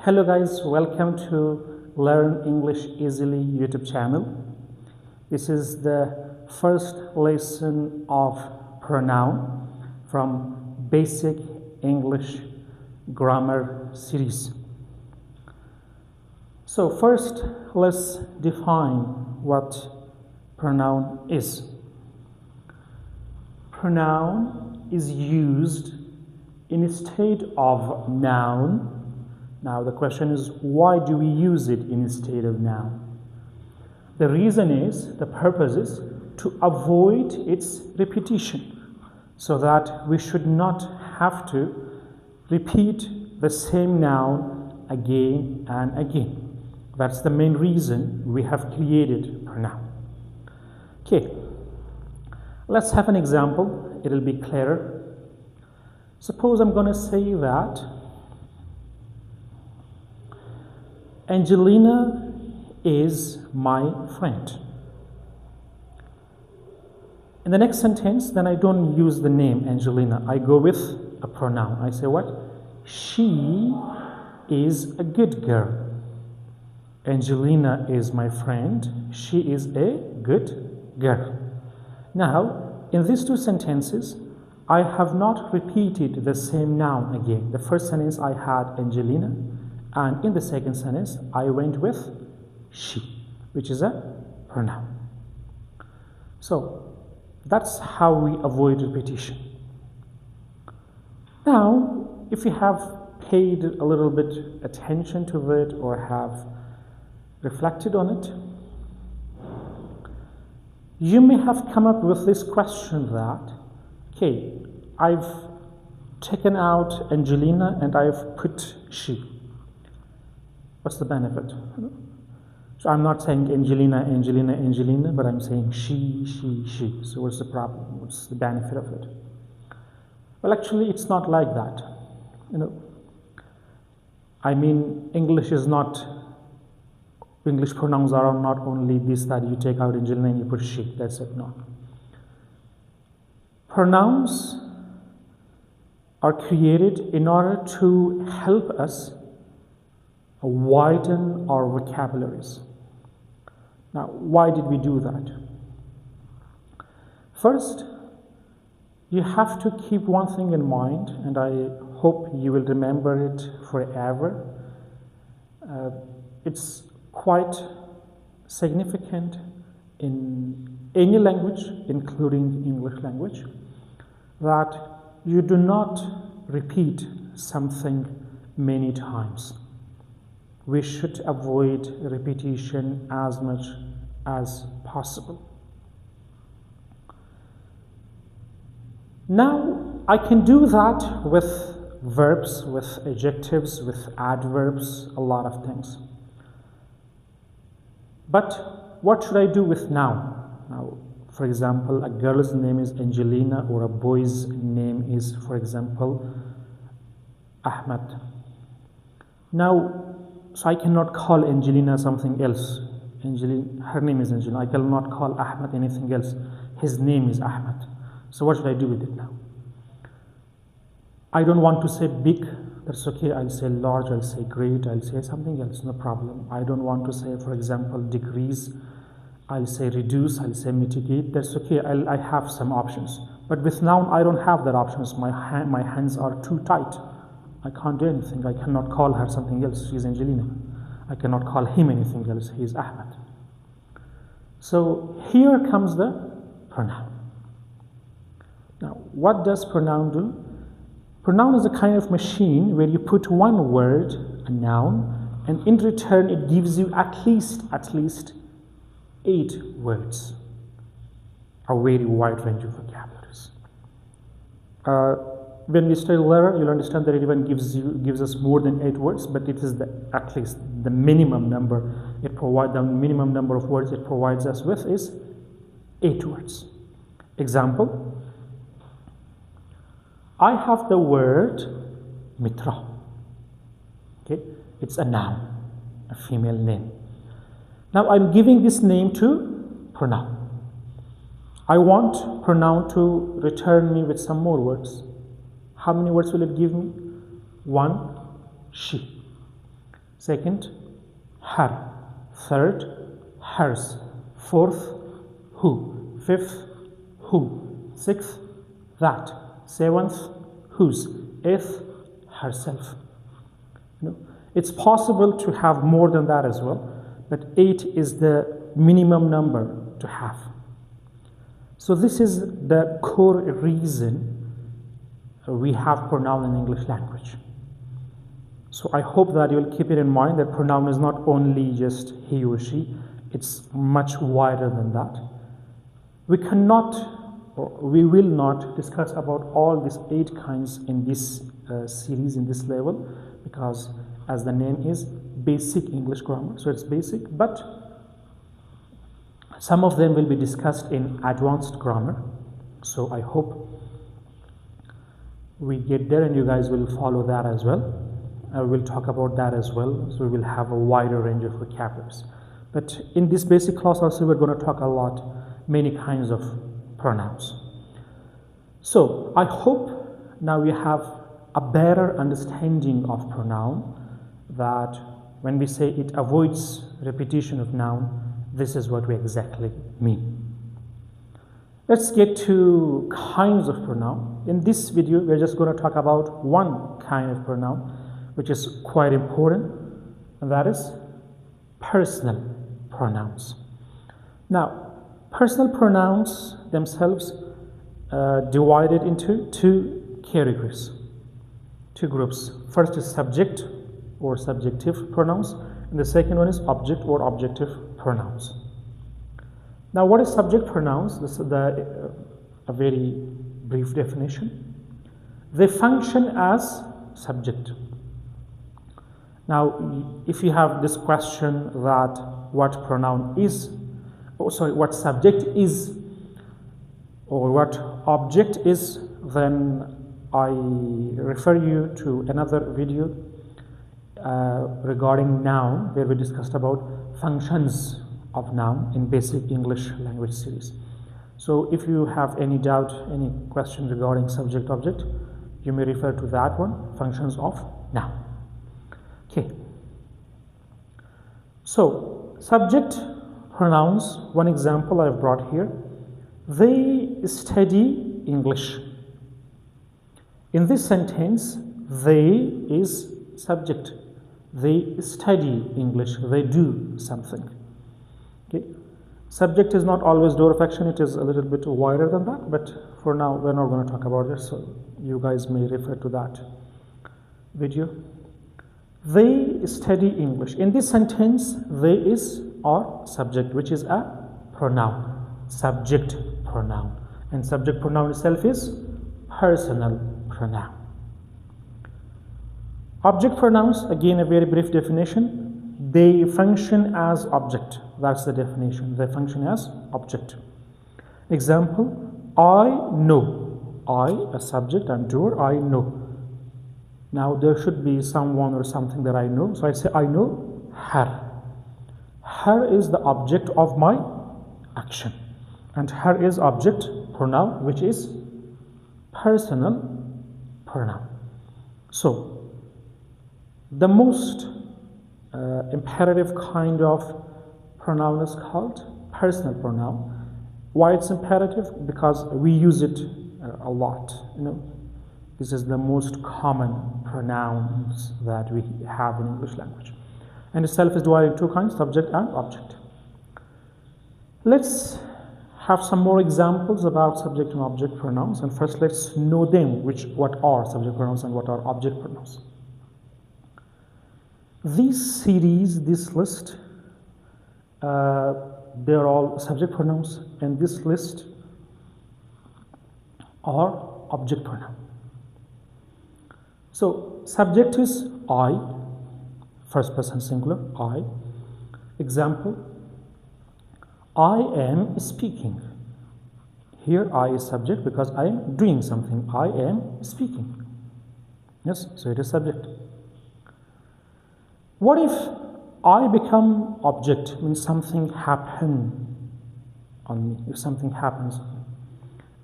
Hello guys, welcome to Learn English Easily YouTube channel. This is the first lesson of pronoun from Basic English Grammar series. So first, let's define what pronoun is. Pronoun is used instead of noun. Now the question is, why do we use it instead of noun? The reason is, the purpose is to avoid its repetition, so that we should not have to repeat the same noun again and again. That's the main reason we have created pronoun. Okay, let's have an example. It'll be clearer. Suppose I'm going to say that Angelina is my friend. In the next sentence, then I don't use the name Angelina. I go with a pronoun. I say what? She is a good girl. Angelina is my friend. She is a good girl. Now, in these two sentences, I have not repeated the same noun again. The first sentence I had Angelina, and in the second sentence, I went with she, which is a pronoun. So, that's how we avoid repetition. Now, if you have paid a little bit attention to it or have reflected on it, you may have come up with this question that, okay, I've taken out Angelina and I've put she. What's the benefit? So I'm not saying Angelina, Angelina, Angelina, but I'm saying she. So what's the problem? What's the benefit of it? Well, actually, it's not like that. I mean, English pronouns are not only this, that you take out Angelina and you put she. That's it. No. Pronouns are created in order to help us widen our vocabularies. Now, why did we do that? First, you have to keep one thing in mind, and I hope you will remember it forever. It's quite significant in any language, including English language, that you do not repeat something many times. We should avoid repetition as much as possible. Now, I can do that with verbs, with adjectives, with adverbs, a lot of things. But what should I do with noun? Now, for example, a girl's name is Angelina, or a boy's name is, for example, Ahmed. Now, so I cannot call Angelina something else. Her name is Angelina. I cannot call Ahmed anything else. His name is Ahmed. So what should I do with it now? I don't want to say big. That's okay. I'll say large. I'll say great. I'll say something else. No problem. I don't want to say, for example, decrease. I'll say reduce. I'll say mitigate. That's okay. I have some options. But with noun, I don't have that options. My hands are too tight. I can't do anything. I cannot call her something else. She's Angelina. I cannot call him anything else. He's Ahmed. So here comes the pronoun. Now, what does pronoun do? Pronoun is a kind of machine where you put one word, a noun, and in return it gives you at least 8 words. A very wide range of vocabularies. When we study letter, you'll understand that it even gives us more than 8 words, but it is at least the minimum number. The minimum number of words it provides us with is 8 words. Example, I have the word Mitra. Okay, it's a noun, a female name. Now I'm giving this name to pronoun. I want pronoun to return me with some more words. How many words will it give me? 1, she. Second, her. Third, hers. Fourth, who. Fifth, who. Sixth, that. Seventh, whose. Eighth, herself. It's possible to have more than that as well, but 8 is the minimum number to have. So this is the core reason we have pronoun in English language. So I hope that you will keep it in mind that pronoun is not only just he or she, it's much wider than that. We cannot, or we will not discuss about all these 8 kinds in this series, in this level, because as the name is, basic English grammar, so it's basic, but some of them will be discussed in advanced grammar. So I hope we get there and you guys will follow that as well. We'll talk about that as well, so we will have a wider range of vocabularies. But in this basic class also we're going to talk a lot, many kinds of pronouns. So I hope now we have a better understanding of pronoun, that when we say it avoids repetition of noun, this is what we exactly mean. Let's get to kinds of pronoun. In this video, we're just going to talk about one kind of pronoun, which is quite important, and that is personal pronouns. Now, personal pronouns themselves divided into 2 categories, 2 groups. First is subject or subjective pronouns, and the second one is object or objective pronouns. Now, what is subject pronouns? This is a very brief definition. They function as subject. Now, if you have this question that what pronoun is, what subject is, or what object is, then I refer you to another video regarding noun, where we discussed about functions of noun in basic English language series. So if you have any doubt, any question regarding subject object, you may refer to that one, functions of noun. Okay. So subject pronouns, one example I've brought here, they study English. In this sentence, they is subject. They study English, they do something. Okay. Subject is not always door of action, it is a little bit wider than that, but for now we're not going to talk about this, so you guys may refer to that video. They study English. In this sentence, they is our subject, which is a pronoun, subject pronoun, and subject pronoun itself is personal pronoun. Object pronouns, again a very brief definition. They function as object. That's the definition. They function as object. Example, I know. I, a subject, and doer, I know. Now there should be someone or something that I know. So I say I know her. Her is the object of my action. And her is object pronoun, which is personal pronoun. So the most imperative kind of pronoun is called personal pronoun. Why it's imperative? Because we use it a lot. This is the most common pronouns that we have in English language. And itself is divided into 2 kinds, subject and object. Let's have some more examples about subject and object pronouns. And first let's know them, what are subject pronouns and what are object pronouns. This series, this list, they're all subject pronouns, and this list are object pronoun. So subject is I, first person singular, I. Example, I am speaking. Here I is subject because I am doing something. I am speaking. Yes, so it is subject. What if I become object, means something happen on me, if something happens on me?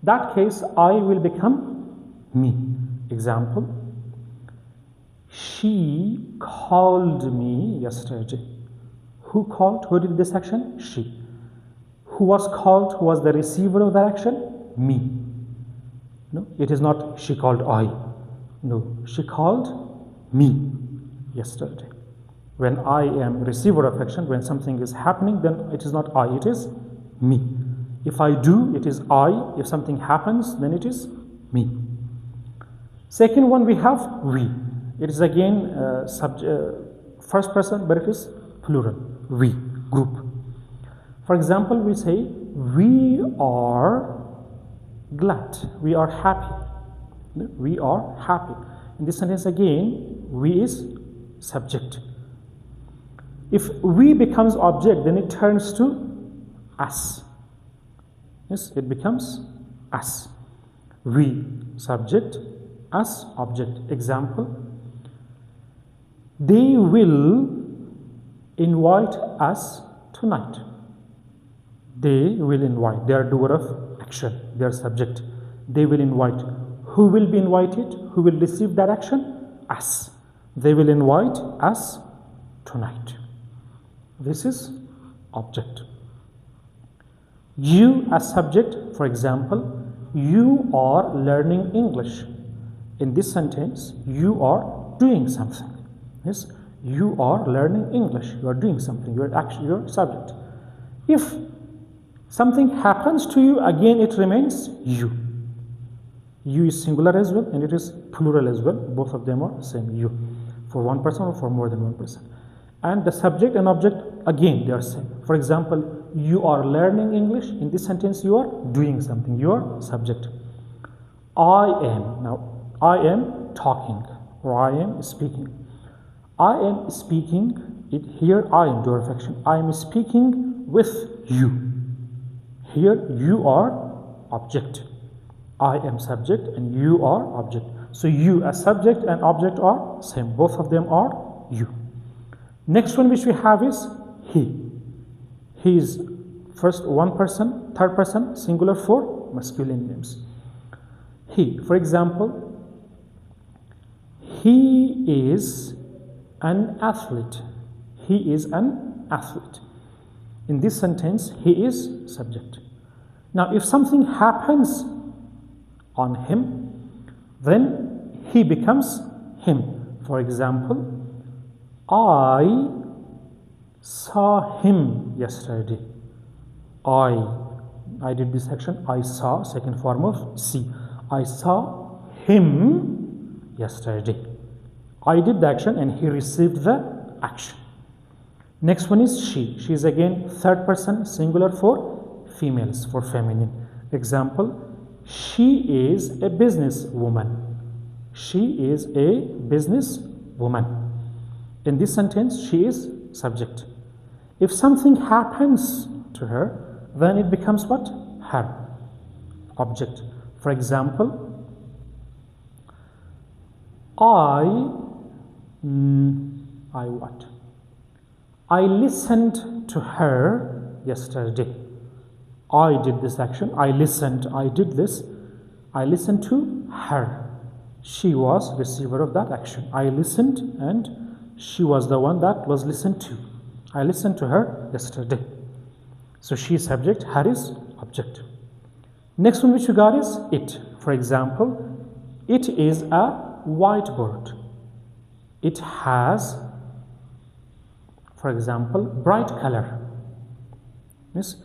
That case, I will become me. Example, She called me yesterday. Who called? Who did this action? She. Who was called? Who was the receiver of that action? Me. No, it is not she called I. No, she called me yesterday. When I am receiver of action, when something is happening, then it is not I, it is me. If I do, it is I. If something happens, then it is me. Second one, we have we. It is again first person, but it is plural. We, group. For example, we say, we are glad. We are happy. We are happy. In this sentence again, we is subject. If we becomes object, then it turns to us. Yes, it becomes us. We, subject, us, object. Example, they will invite us tonight. They will invite. They are doer of action. They are subject. They will invite. Who will be invited? Who will receive that action? Us. They will invite us tonight. This is object. You as subject, for example, you are learning English. In this sentence, you are doing something. Yes, you are learning English. You are doing something. You are actually your subject. If something happens to you, again it remains you. You is singular as well, and it is plural as well. Both of them are same, you, for one person or for more than one person. And the subject and object, again they are same. For example, you are learning English. In this sentence, you are doing something. You are subject. I am. Now, I am talking, or I am speaking. I am speaking. Here I am doer of action. I am speaking with you. Here you are object. I am subject and you are object. So you as subject and object are same. Both of them are you. Next one which we have is he. He is first one person, third person, singular for masculine names. He, for example, he is an athlete. He is an athlete. In this sentence, he is subject. Now, if something happens on him, then he becomes him. For example, I saw him yesterday. I did this action. I saw, second form of see. I saw him yesterday. I did the action and he received the action. Next one is she. She is again third person, singular for females, for feminine. Example, she is a business woman. She is a business woman. In this sentence, she is subject. If something happens to her, then it becomes what? Her. Object. For example, I what? I listened to her yesterday. I did this action. I listened. I did this. I listened to her. She was receiver of that action. I listened and she was the one that was listened to. I listened to her yesterday. So she is subject, her is object. Next one which we got is it. For example, it is a whiteboard. It has, for example, bright color. Yes,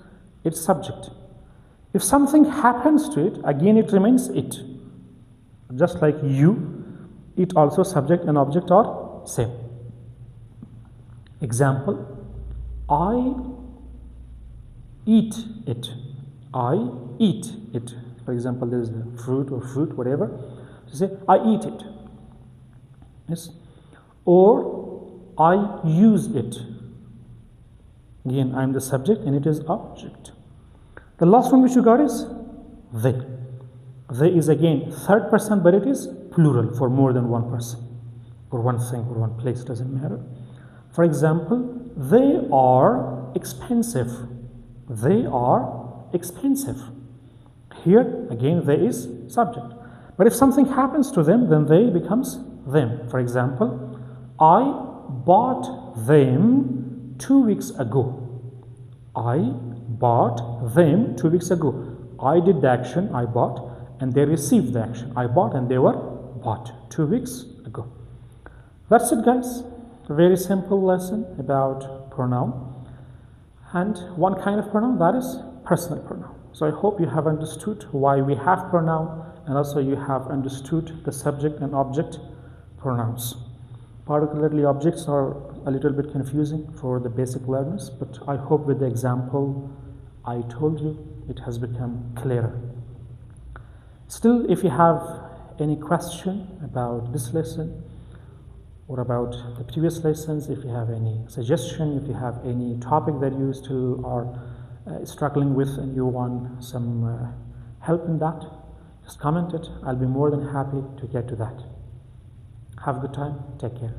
it's subject. If something happens to it, again it remains it. Just like you, it also subject and object are same. Example, I eat it. I eat it. For example, there is a fruit or fruit, whatever. So say, I eat it. Yes. Or I use it. Again, I am the subject and it is object. The last one which you got is they. They is again third person, but it is plural for more than one person or one thing or one place, doesn't matter. For example, they are expensive. They are expensive. Here, again, they is subject. But if something happens to them, then they becomes them. For example, I bought them 2 weeks ago. I bought them 2 weeks ago. I did the action, I bought, and they received the action. I bought and they were bought 2 weeks ago. That's it, guys. A very simple lesson about pronoun. And one kind of pronoun, that is personal pronoun. So I hope you have understood why we have pronoun, and also you have understood the subject and object pronouns. Particularly objects are a little bit confusing for the basic learners, but I hope with the example I told you, it has become clearer. Still, if you have any question about this lesson or about the previous lessons, if you have any suggestion, if you have any topic that you still are struggling with and you want some help in that, just comment it. I'll be more than happy to get to that. Have a good time. Take care.